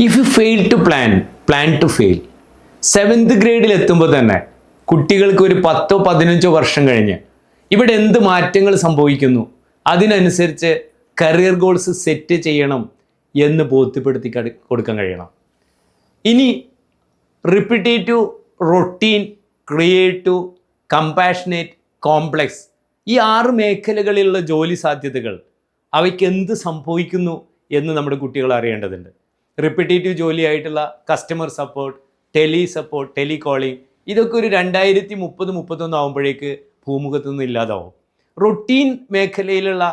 If you fail to plan to fail. 7th ഗ്രേഡിൽ എത്തുമ്പോൾ തന്നെ കുട്ടികൾക്ക് ഒരു 10-15 വർഷം കഴിഞ്ഞ് ഇവിടെ എന്ത് മാറ്റങ്ങൾ സംഭവിക്കുന്നു, അതിനനുസരിച്ച് കരിയർ ഗോൾസ് സെറ്റ് ചെയ്യണം എന്ന് ബോധ്യപ്പെടുത്തി കൊടുക്കാൻ കഴിയണം. ഇനി repetitive, routine, creative, compassionate, complex, ഈ 6 മേഖലകളിലുള്ള ജോലി സാധ്യതകൾ അവയ്ക്ക് എന്ത് സംഭവിക്കുന്നു എന്ന് നമ്മുടെ കുട്ടികൾ അറിയേണ്ടതുണ്ട്. റിപ്പിറ്റേറ്റീവ് ജോലിയായിട്ടുള്ള customer support, tele support, telecalling, ഇതൊക്കെ ഒരു 2030-31 ആകുമ്പോഴേക്ക് ഭൂമുഖത്തു നിന്ന് ഇല്ലാതാവും. റൊട്ടീൻ മേഖലയിലുള്ള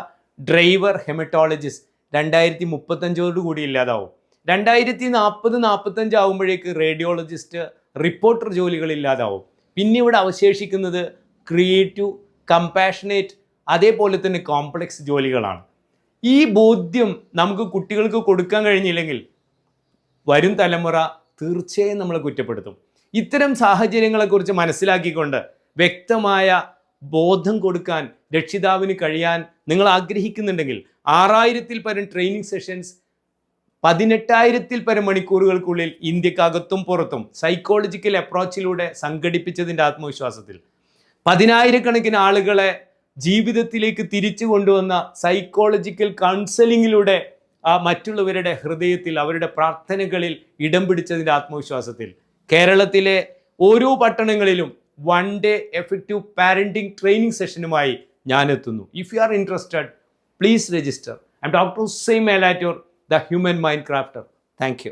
ഡ്രൈവർ, ഹെമറ്റോളജിസ്റ്റ് 2035 കൂടി ഇല്ലാതാവും. 2040-45 ആകുമ്പോഴേക്ക് റേഡിയോളജിസ്റ്റ്, റിപ്പോർട്ടർ ജോലികൾ ഇല്ലാതാവും. പിന്നെ ഇവിടെ അവശേഷിക്കുന്നത് ക്രിയേറ്റീവ്, കമ്പാഷനേറ്റ്, അതേപോലെ തന്നെ കോംപ്ലക്സ് ജോലികളാണ്. ഈ ബോധ്യം നമുക്ക് കുട്ടികൾക്ക് കൊടുക്കാൻ കഴിഞ്ഞില്ലെങ്കിൽ വരും തലമുറ തീർച്ചയായും നമ്മളെ കുറ്റപ്പെടുത്തും. ഇത്തരം സാഹചര്യങ്ങളെക്കുറിച്ച് മനസ്സിലാക്കിക്കൊണ്ട് വ്യക്തമായ ബോധം കൊടുക്കാൻ രക്ഷിതാവിന് കഴിയാൻ നിങ്ങൾ ആഗ്രഹിക്കുന്നുണ്ടെങ്കിൽ 6000-ൽ പരം ട്രെയിനിങ് സെഷൻസ് 18,000-ൽ പരം മണിക്കൂറുകൾക്കുള്ളിൽ ഇന്ത്യക്കകത്തും പുറത്തും സൈക്കോളജിക്കൽ അപ്രോച്ചിലൂടെ സംഘടിപ്പിച്ചതിൻ്റെ ആത്മവിശ്വാസത്തിൽ 10,000-കണക്കിന് ആളുകളെ ജീവിതത്തിലേക്ക് തിരിച്ചു കൊണ്ടുവന്ന സൈക്കോളജിക്കൽ കൗൺസിലിങ്ങിലൂടെ മറ്റുള്ളവരുടെ ഹൃദയത്തിൽ, അവരുടെ പ്രാർത്ഥനകളിൽ ഇടം പിടിച്ചതിൻ്റെ ആത്മവിശ്വാസത്തിൽ കേരളത്തിലെ ഓരോ പട്ടണങ്ങളിലും 1 ഡേ എഫക്റ്റീവ് പാരന്റിംഗ് ട്രെയിനിങ് സെഷനുമായി ഞാൻ എത്തുന്നു. If you are interested, please register. I'm doctor Hussain Melattur, the human mind crafter. Thank you.